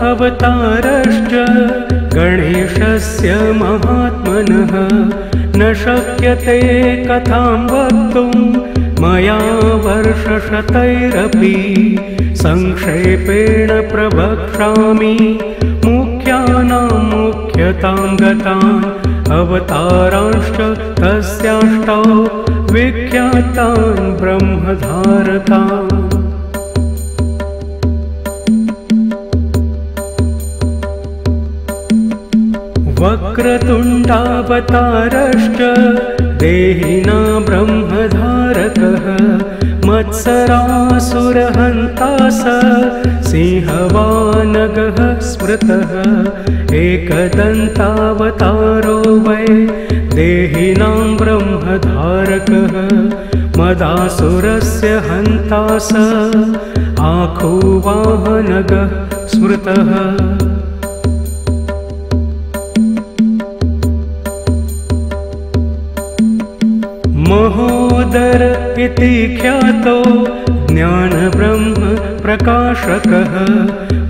अवतारश्च गणेशस्य महात्मनः न शक्यते कथां वक्तुं मया वर्षशतैरपि संक्षेपेण प्रवक्ष्यामि मुख्यानां मुख्यतां गतान् अवतारांश्च तस्याष्टौ विख्यातान् ब्रह्मधारकान्। वक्रतुण्डावतारश्च देहिना ब्रह्मधारकः मत्सरासुरहन्ता स सिंहवानगः स्मृतः एकदन्तावतारो वै देहिनां ब्रह्मधारकः मदासुरस्य हन्ता स आखुवाहनगः स्मृतः। महोदर इति ख्यातो ज्ञानब्रह्म प्रकाशकः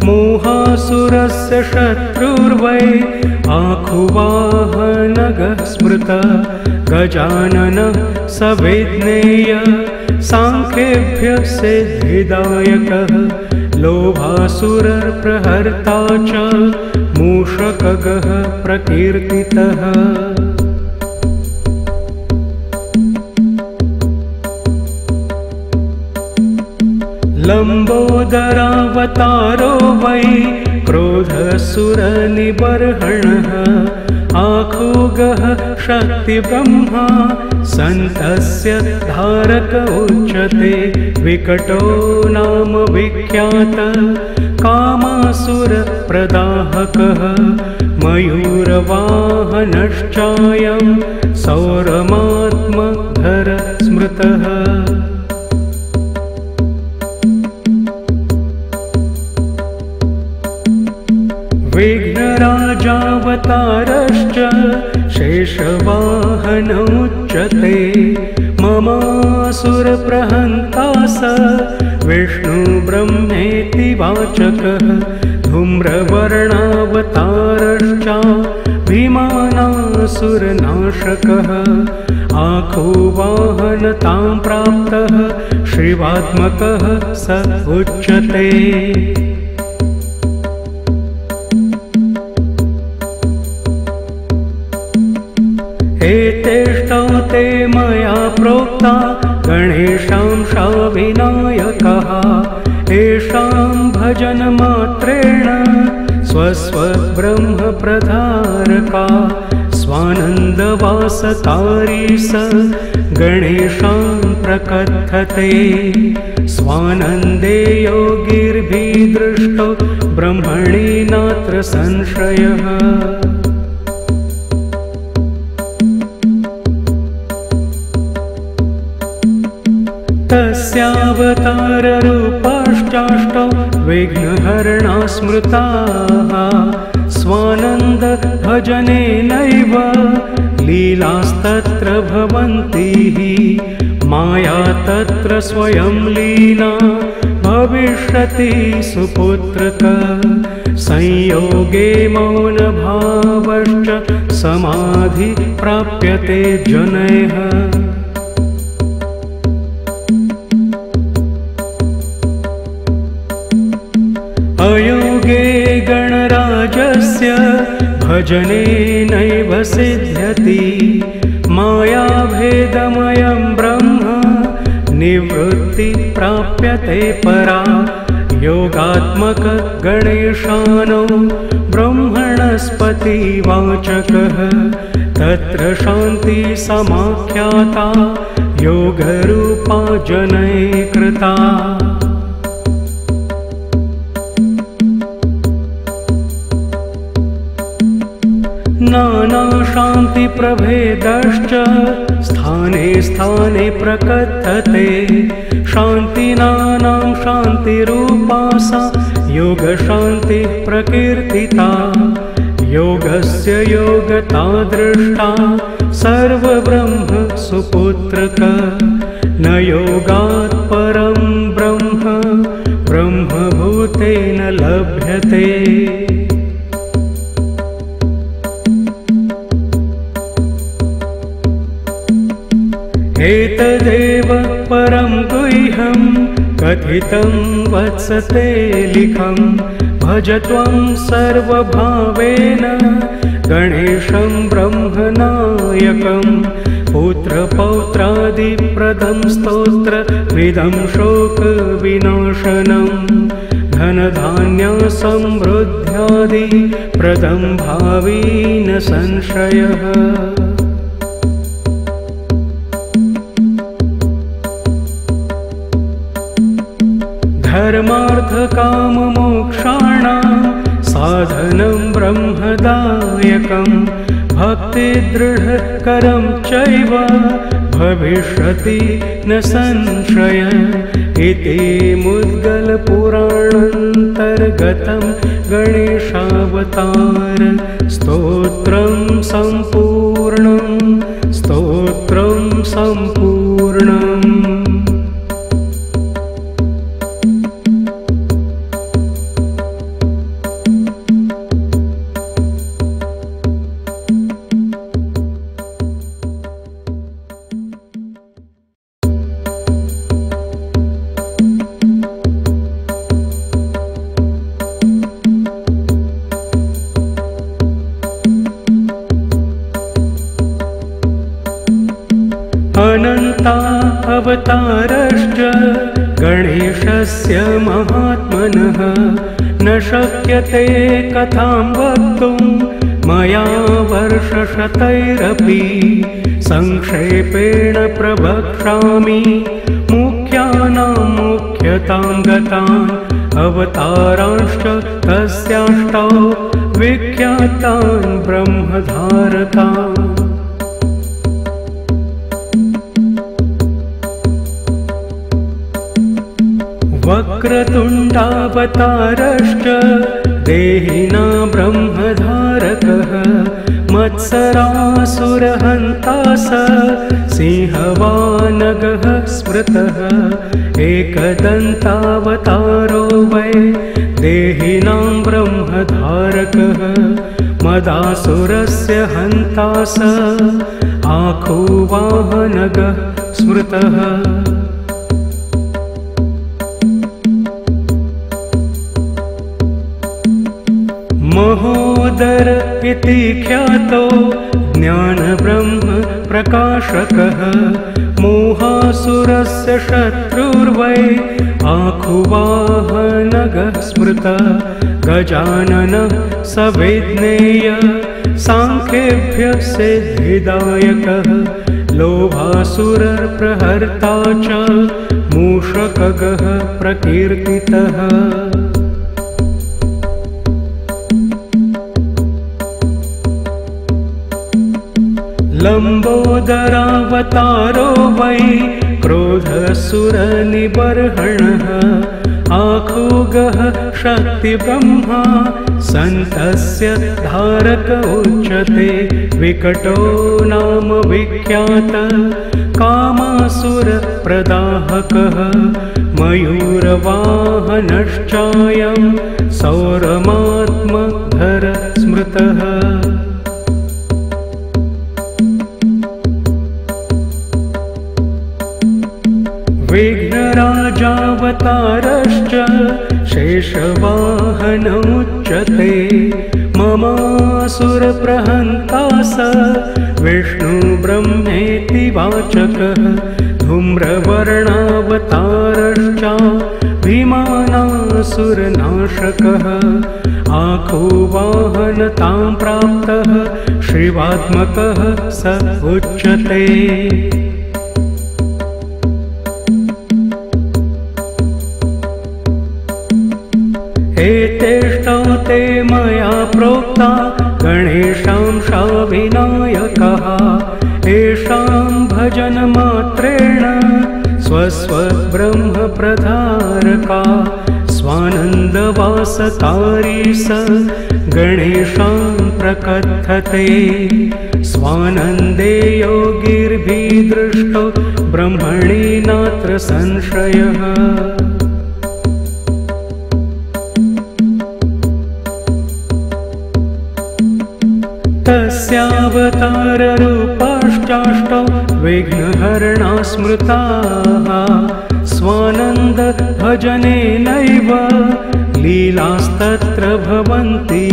मोहासुरस्य शत्रुर्वै आखुवाहनगः स्मृतः गजाननः सविज्ञेय सांख्येभ्यः सिद्धिदायकः लोभासुरप्रहर्ता च मूषकगः प्रकीर्तितः। लम्बोदरावतारो वै क्रोधसुरनिबर्हणः आखुगः शक्तिब्रह्मा सन्तस्य धारक उच्यते विकटो नाम विख्यातः कामासुरप्रदाहकः मयूरवाहनश्चायं सौरमात्मधर स्मृतः। विघ्नराजावतारश्च शेषवाहन उच्यते ममासुरप्रहन्ता स विष्णुब्रह्मेति वाचकः धूम्रवर्णावतारश्च भीमानासुरनाशकः आखुवाहनतां प्राप्तः शिवात्मकः स उच्यते। एतेष्टौ ते मया प्रोक्ता गणेशांशा विनायकः येषां भजनमात्रेण स्वस्वब्रह्मप्रधारका स्वानन्दवासकारी स गणेशान् प्रकथते स्वानन्दे योगिर्भिदृष्टो ब्रह्मणि नात्र संशयः। तस्यावताररूपाश्चाष्टौ विघ्नहरणा स्मृताः स्वानन्द भजनेनैव लीलास्तत्र भवन्ति माया तत्र स्वयं लीना भविष्यति सुपुत्रक संयोगे मौनभावश्च समाधि प्राप्यते जनैः। अयोगे गणराजस्य भजनेनैव सिद्ध्यति मायाभेदमयं ब्रह्म निवृत्ति प्राप्यते परा योगात्मक गणेशानो ब्रह्मणस्पति वाचकः तत्र शान्ति समाख्याता योगरूपा जनैः कृता। नानाशान्तिप्रभेदश्च स्थाने स्थाने प्रकथते शान्तिनानां शान्तिरूपा सा योगशान्तिः प्रकीर्तिता योगस्य योगता दृष्टा सर्वब्रह्म सुपुत्रक न योगात् परं ब्रह्म ब्रह्मभूत तेन लभ्यते। एतदेव परं गुह्यं कथितं वत्स ते लिखं। भज त्वं सर्वभावेन गणेशं ब्रह्मनायकं। पुत्रपौत्रादिप्रदं स्तोत्रमिदं शोकविनाशनं। धनधान्यसमृद्ध्यादिप्रदं भावी न संशयः। धर्मार्थकाममोक्षाणां साधनं ब्रह्मदायकं। भक्तिदृढकरं चैव भविष्यति न संशय। इति मुद्गलपुराणान्तर्गतं गणेशावतार स्तोत्रं सम्पूर्णम्। अनन्ता अवतारश्च गणेशस्य महात्मनः। न शक्यते कथां वक्तुं मया वर्षशतैरपि। संक्षेपेण प्रवक्ष्यामि मुख्यानां मुख्यतां गतान्। अवतारांश्च तस्याष्टौ विख्यातान् ब्रह्मधारकान्। वक्रतुण्डावतारश्च देहिना ब्रह्मधारकः। मत्सरासुरहन्ता स सिंहवानगः स्मृतः। एकदन्तावतारो वै देहिनां ब्रह्मधारकः। मदासुरस्य हन्ता स आखुवाहनगः स्मृतः। महोदर इति ख्यातो ज्ञानब्रह्म प्रकाशकः। मोहासुरस्य शत्रुर्वै आखुवाहनगः स्मृतः। गजाननः सविज्ञेय सांख्येभ्यः सिद्धिदायकः। लोभासुरप्रहर्ता च मूषकगः प्रकीर्तितः। लम्बोदरावतारो वै क्रोधसुरनिबर्हणः। आखुगः शक्तिब्रह्मा सन्तस्य धारक उच्यते। विकटो नाम विख्यात कामासुरप्रदाहकः। मयूरवाहनश्चायं सौरमात्मधर स्मृतः। विघ्नराजावतारश्च शेषवाहनमुच्यते। ममासुरप्रहन्ता स विष्णुब्रह्मेति वाचकः। धूम्रवर्णावतारश्च भीमानासुरनाशकः। आखुवाहनतां प्राप्तः शिवात्मकः स उच्यते। एतेष्टौ ते मया प्रोक्ता गणेशांशा विनायकः। येषां भजनमात्रेण स्वस्वब्रह्मप्रधारका। स्वानन्दवासकारी स गणेशान् प्रकथते। स्वानन्दे योगिर्भिदृष्टो ब्रह्मणि नात्र संशयः। तस्यावताररूपाश्चाष्टौ विघ्नहरणा स्मृताः स्वानन्द भजनेनैव लीलास्तत्र भवन्ति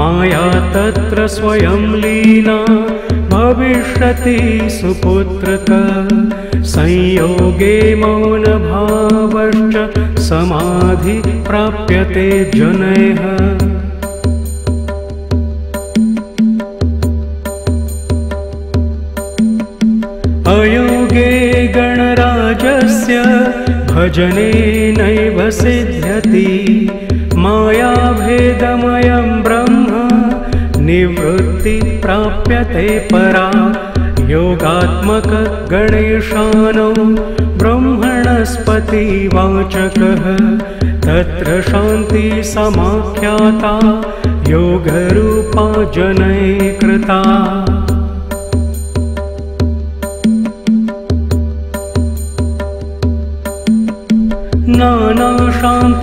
माया तत्र स्वयं लीना भविष्यति सुपुत्रक संयोगे मौनभावश्च समाधि प्राप्यते जनैः अयोगे गणराजस्य भजनेनैव सिद्ध्यति मायाभेदमयं ब्रह्म निवृत्ति प्राप्यते परा योगात्मक गणेशानो ब्रह्मणस्पतिवाचकः तत्र शान्ति समाख्याता योगरूपा जनैः कृता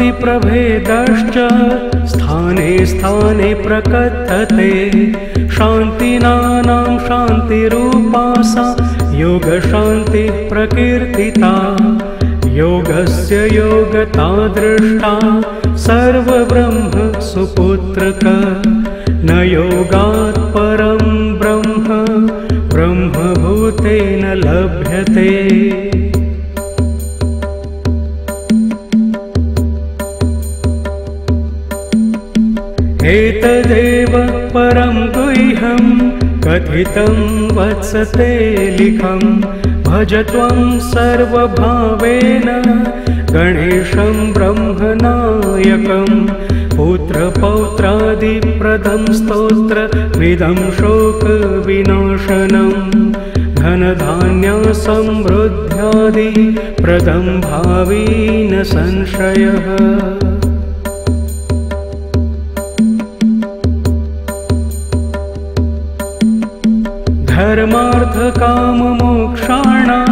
नानाशान्तिप्रभेदश्च स्थाने स्थाने प्रकथते शान्तिनानां शान्तिरूपा सा योगशान्तिः प्रकीर्तिता योगस्य योगता दृष्टा सर्वब्रह्म सुपुत्रक न योगात् परं ब्रह्म ब्रह्मभूतेन लभ्यते एतदेव परं गुह्यं कथितं वत्स ते लिखं भज त्वं सर्वभावेन गणेशं ब्रह्मनायकं पुत्रपौत्रादिप्रदं स्तोत्रमिदं शोकविनाशनं धनधान्यसमृद्ध्यादिप्रदं भावी न संशयः धर्मार्थकाममोक्षाणां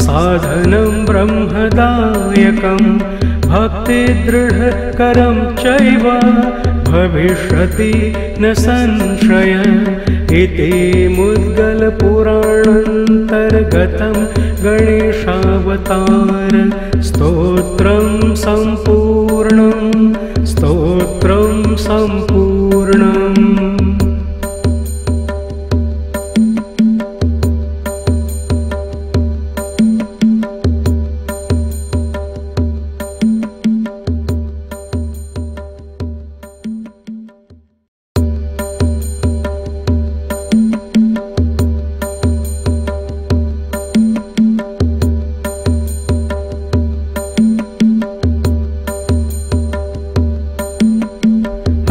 साधनं ब्रह्मदायकं भक्तिदृढकरं चैव भविष्यति न संशय इति मुद्गलपुराणान्तर्गतं गणेशावतार स्तोत्रं सम्पूर्णम्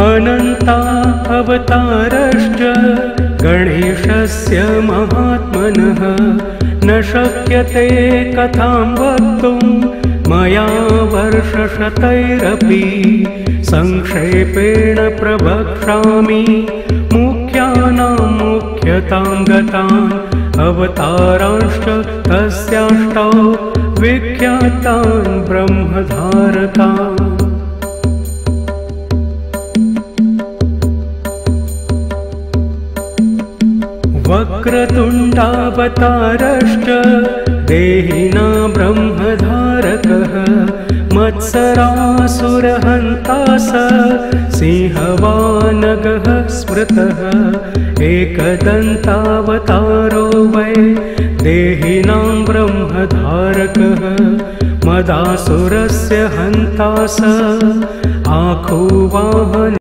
अनन्ता अवतारश्च गणेशस्य महात्मनः न शक्यते कथां वक्तुं मया वर्षशतैरपि संक्षेपेण प्रवक्ष्यामि मुख्यानां मुख्यतां गतान् अवतारांश्च तस्याष्टौ विख्यातान् ब्रह्मधारकान् वक्रतुण्डावतारश्च देहिना ब्रह्मधारकः मत्सरासुरहन्ता स सिंहवानगः स्मृतः एकदन्तावतारो वै देहिनां ब्रह्मधारकः मदासुरस्य हन्ता स आखुवाहन